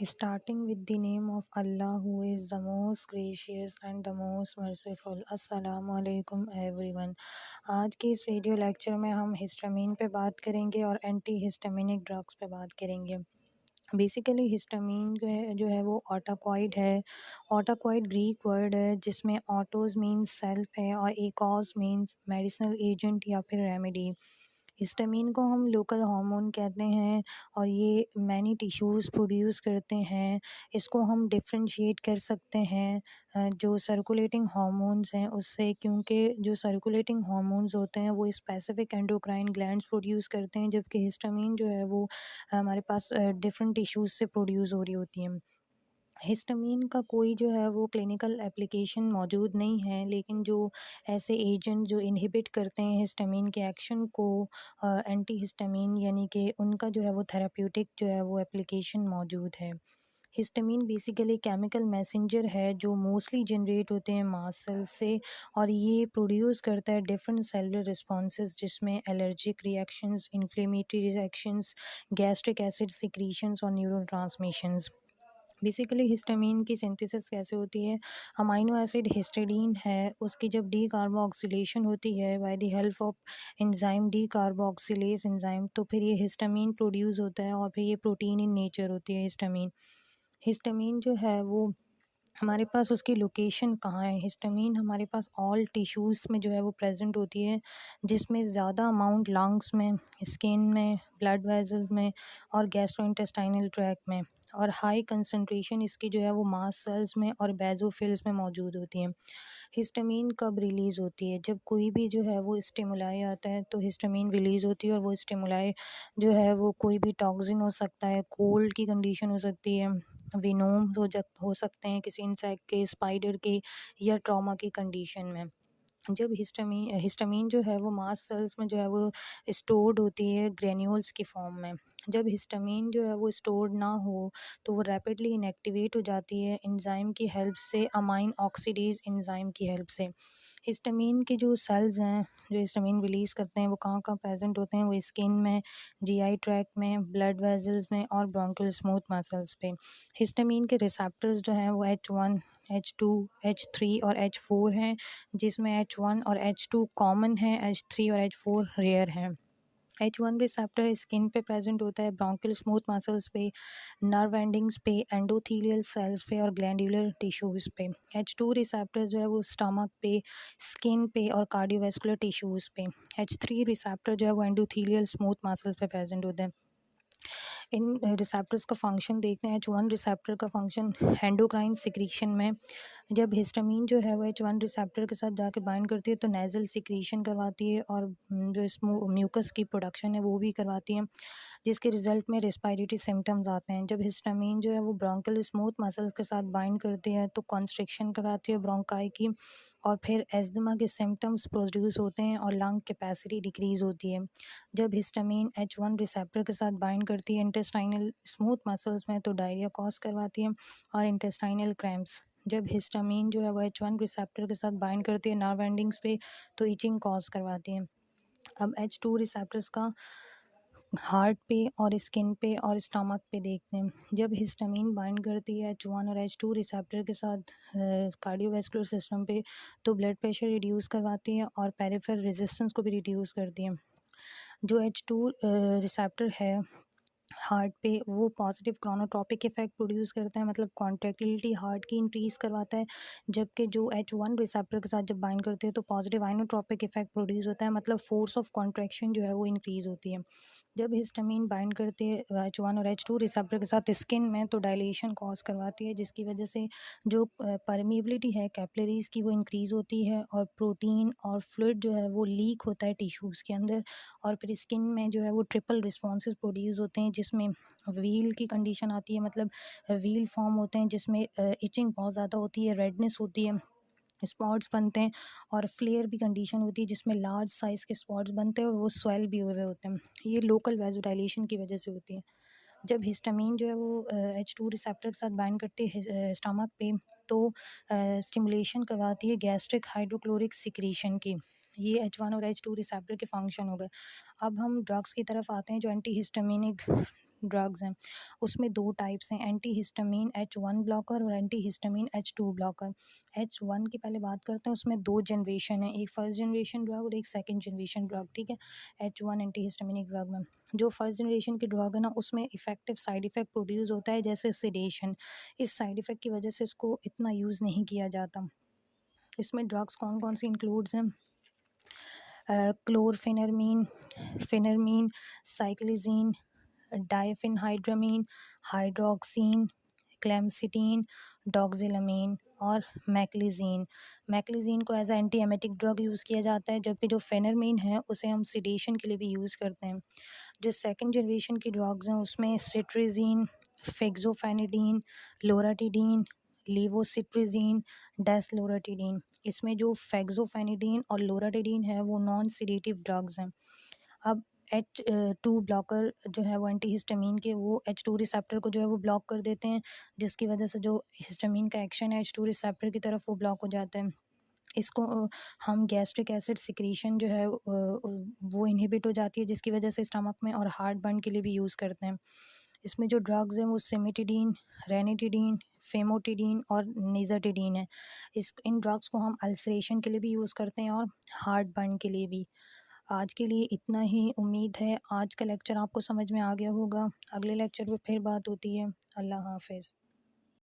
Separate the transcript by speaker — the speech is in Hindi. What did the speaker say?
Speaker 1: Starting with the name of Allah, who is the most gracious and the most merciful. अस्सलामु अलैकुम एवरीवन। आज की इस वीडियो लेक्चर में हम हिस्टामीन पे बात करेंगे और एंटी हिस्टामिनिक ड्रग्स पे बात करेंगे। बेसिकली हिस्टामीन जो है वो ऑटोकॉइड है। ऑटोकॉइड ग्रीक वर्ड है जिसमें ऑटोज मीन्स सेल्फ है और एकॉस मीन्स मेडिसिनल एजेंट या फिर रेमेडी। हिस्टामीन को हम लोकल हार्मोन कहते हैं और ये मैनी टिश्यूज़ प्रोड्यूस करते हैं। इसको हम डिफरेंशिएट कर सकते हैं जो सर्कुलेटिंग हार्मोन्स हैं उससे, क्योंकि जो सर्कुलेटिंग हार्मोन्स होते हैं वो स्पेसिफिक एंडोक्राइन ग्लैंड्स प्रोड्यूस करते हैं, जबकि हिस्टामीन जो है वो हमारे पास डिफरेंट टिश्यूज़ से प्रोड्यूस हो रही होती हैं। हिस्टामीन का कोई जो है वो क्लिनिकल एप्लीकेशन मौजूद नहीं है, लेकिन जो ऐसे एजेंट जो इनहिबिट करते हैं हिस्टामीन के एक्शन को, एंटी हिस्टामीन यानी कि उनका जो है वो थेराप्यूटिक जो है वो एप्लीकेशन मौजूद है। हिस्टामीन बेसिकली केमिकल मैसेंजर है जो मोस्टली जनरेट होते हैं मास्ट सेल से, और ये प्रोड्यूस करता है डिफरेंट सेलुलर रिस्पॉन्सेज जिसमें allergic reactions, inflammatory reactions, gastric acid secretions और न्यूरोट्रांसमिशंस। बेसिकली हिस्टामीन की सिंथेसिस कैसे होती है? अमाइनो एसिड हिस्टिडीन है, उसकी जब डी कार्बोक्सिलेशन होती है by the help of enzyme D carboxylase enzyme, तो फिर ये हिस्टामीन प्रोड्यूस होता है और फिर ये प्रोटीन इन नेचर होती है हिस्टामीन। हिस्टामीन जो है वो हमारे पास उसकी लोकेशन कहाँ है? हिस्टामीन हमारे पास ऑल टिश्यूज़ में जो है वो प्रेजेंट होती है, जिसमें ज़्यादा अमाउंट लंग्स में, स्किन में, ब्लड वेसल्स में और गैस्ट्रोइंटेस्टाइनल ट्रैक्ट में, और हाई कंसंट्रेशन इसकी जो है वो मास्ट सेल्स में और बेसोफिल्स में मौजूद होती हैं। हिस्टामीन कब रिलीज़ होती है? जब कोई भी जो है वो स्टिमुलाई आता है तो हिस्टामीन रिलीज़ होती है, और वो स्टिमुलाई जो है वो कोई भी टॉक्सिन हो सकता है, कोल्ड की कंडीशन हो सकती है, वेनोम्स हो सकते हैं किसी इंसेक्ट के, स्पाइडर के, या ट्रॉमा की कंडीशन में। जब हिस्टामीन जो है वो मास्ट सेल्स में जो है वो स्टोर्ड होती है ग्रेन्यूल्स की फॉर्म में। जब हिस्टामीन जो है वो स्टोर्ड ना हो तो वो रैपिडली इनएक्टिवेट हो जाती है एंजाइम की हेल्प से, अमाइन ऑक्सीडेज एंजाइम की हेल्प से। हिस्टामीन के जो सेल्स हैं जो हिस्टामीन रिलीज़ करते हैं वो कहाँ कहाँ प्रेजेंट होते हैं? वो स्किन में, जीआई ट्रैक्ट में, ब्लड वेजल्स में और ब्रोंकियल स्मूथ मसल्स पे। हिस्टामीन के रिसेप्टर्स जो हैं वो H1, H2, H3 और H4 हैं, जिसमें H1 और H2 कॉमन है, H3 और H4 रेयर हैं। H1 रिसेप्टर स्किन पे प्रेजेंट होता है, ब्रोंकियल स्मूथ मसल्स पे, नर्व एंडिंग्स पे, एंडोथेलियल सेल्स पे और ग्लैंडुलर टिश्यूज़ पे। H2 रिसेप्टर जो है वो स्टमक पे, स्किन पे और कार्डियोवैस्कुलर टिश्यूज़ पे। H3 रिसेप्टर जो है वो एंडोथेलियल स्मूथ मसल्स पे प्रेजेंट होते हैं। इन रिसेप्टर्स का फंक्शन देखते हैं। H1 रिसेप्टर का फंक्शन एंडोक्राइन सिक्रीशन में, जब हिस्टामीन जो है वो H1 रिसेप्टर के साथ जाके बाइंड करती है तो नेज़ल सिक्रीशन करवाती है, और जो म्यूकस की प्रोडक्शन है वो भी करवाती है, जिसके रिजल्ट में रेस्पिरेटरी सिम्टम्स आते हैं। जब हिस्टामीन जो है वो ब्रोंकियल स्मूथ मसल्स के साथ बाइंड करती है तो कॉन्स्ट्रिक्शन कराती है ब्रोंकाई की, और फिर एस्थमा के सिम्टम्स प्रोड्यूस होते हैं और लंग कैपेसिटी डिक्रीज़ होती है। जब हिस्टामीन H1 रिसेप्टर के साथ बाइंड करती है इंटेस्टाइनल स्मूथ मसल्स में तो डायरिया कॉज करवाती है और इंटेस्टाइनल क्रैम्प्स। जब हिस्टामीन जो है वो H1 रिसेप्टर के साथ बाइंड करती है नर्व एंडिंग्स पे तो इचिंग कॉज करवाती है। अब H2 रिसेप्टर्स का हार्ट पे और स्किन पे और स्टमक पे देखते हैं। जब हिस्टामीन बाइंड करती है H1 और H2 रिसेप्टर के साथ कार्डियोवैस्कुलर सिस्टम पे तो ब्लड प्रेशर रिड्यूस करवाती है और पेरिफेरल रेजिस्टेंस को भी रिड्यूस करती है। जो H2 रिसेप्टर है हार्ट पे वो पॉजिटिव क्रोनोट्रॉपिक इफेक्ट प्रोड्यूस करता है, मतलब कॉन्ट्रैक्टिलिटी हार्ट की इंक्रीज़ करवाता है, जबकि जो H1 रिसेप्टर के साथ जब बाइंड करते हैं तो पॉजिटिव आइनोट्रॉपिक इफेक्ट प्रोड्यूस होता है, मतलब फोर्स ऑफ कॉन्ट्रैक्शन जो है वो इंक्रीज़ होती है। जब हिस्टामीन बाइंड करते हैं H1 और H2 रिसेप्टर के साथ स्किन में तो डायलेशन कॉज करवाती है, जिसकी वजह से जो परमिएबिलिटी है कैपिलरीज़ की वो इंक्रीज़ होती है, और प्रोटीन और फ्लूइड जो है वो लीक होता है टिश्यूज़ के अंदर, और फिर स्किन में जो है वो ट्रिपल रिस्पॉन्सेज प्रोड्यूस होते हैं, जिसमें व्हील की कंडीशन आती है, मतलब व्हील फॉर्म होते हैं जिसमें इचिंग बहुत ज़्यादा होती है, रेडनेस होती है, स्पॉट्स बनते हैं, और फ्लेयर भी कंडीशन होती है जिसमें लार्ज साइज़ के स्पॉट्स बनते हैं और वो स्वेल भी हुए होते हैं। ये लोकल वेजोडाइलेशन की वजह से होती है। जब हिस्टामीन जो है वो H2 रिसेप्टर के साथ बाइंड करती है स्टमक पे तो स्टिमुलेशन करवाती है गैस्ट्रिक हाइड्रोक्लोरिक सिक्रीशन की। ये H1 और H2 रिसेप्टर के फंक्शन हो गए। अब हम ड्रग्स की तरफ आते हैं जो एंटी हिस्टामिनिक ड्रग्स हैं उसमें दो टाइप्स हैं, एंटी हिस्टामिन H1 ब्लॉकर और anti histamine H2 blocker. H1 की पहले बात करते हैं, उसमें दो जनरेशन है, एक फर्स्ट जनरेशन ड्रग और एक सेकंड जनरेशन ड्रग, ठीक है। H1 एंटी हिस्टामिनिक ड्रग में जो फर्स्ट जनरेशन की ड्रग है ना, उसमें इफेक्टिव साइड इफ़ेक्ट प्रोड्यूस होता है जैसे सिडेशन। इस साइड इफ़ेक्ट की वजह से इसको इतना यूज़ नहीं किया जाता। इसमें ड्रग्स कौन कौन सी इंक्लूड्स हैं, क्लोरफेनरमीन, फेनरमीन, साइक्लिजीन, डाइफेनहाइड्रामीन, हाइड्रोक्सीन, क्लेमसिटीन, डॉक्सिलामीन और मैक्लिजीन। मैक्लिजीन को as anti emetic drug use किया जाता है, जबकि जो फेनरमीन है उसे हम सिडेशन के लिए भी यूज़ करते हैं। जो सेकंड जनरेशन की ड्रग्स हैं उसमें सिट्रिजीन, फेक्सोफेनिडीन, लोराटिडीन, लेवोसिट्रिजीन, डेसलोराटिडीन। इसमें जो फेक्सोफेनिडीन और लोराटिडीन है वो नॉन सिडेटिव ड्रग्स हैं। अब H2 ब्लॉकर जो है वो एंटी हिस्टामिन के, वो H2 रिसेप्टर को जो है वो ब्लॉक कर देते हैं, जिसकी वजह से जो हिस्टामिन का एक्शन है H2 रिसेप्टर की तरफ वो ब्लॉक हो जाता है। इसको हम गैस्ट्रिक एसिड सिक्रीशन जो है वो इनहिबिट हो जाती है, जिसकी वजह से स्टमक में और हार्ट बर्न के लिए भी यूज़ करते हैं। इसमें जो ड्रग्स हैं वो सिमिटिडीन, रेनिटिडीन, फेमोटिडीन और निज़ाटिडीन है। इन ड्रग्स को हम अल्सरेशन के लिए भी यूज़ करते हैं और हार्ट बर्न के लिए भी। आज के लिए इतना ही, उम्मीद है आज का लेक्चर आपको समझ में आ गया होगा। अगले लेक्चर में फिर बात होती है। अल्लाह हाफ़िज़।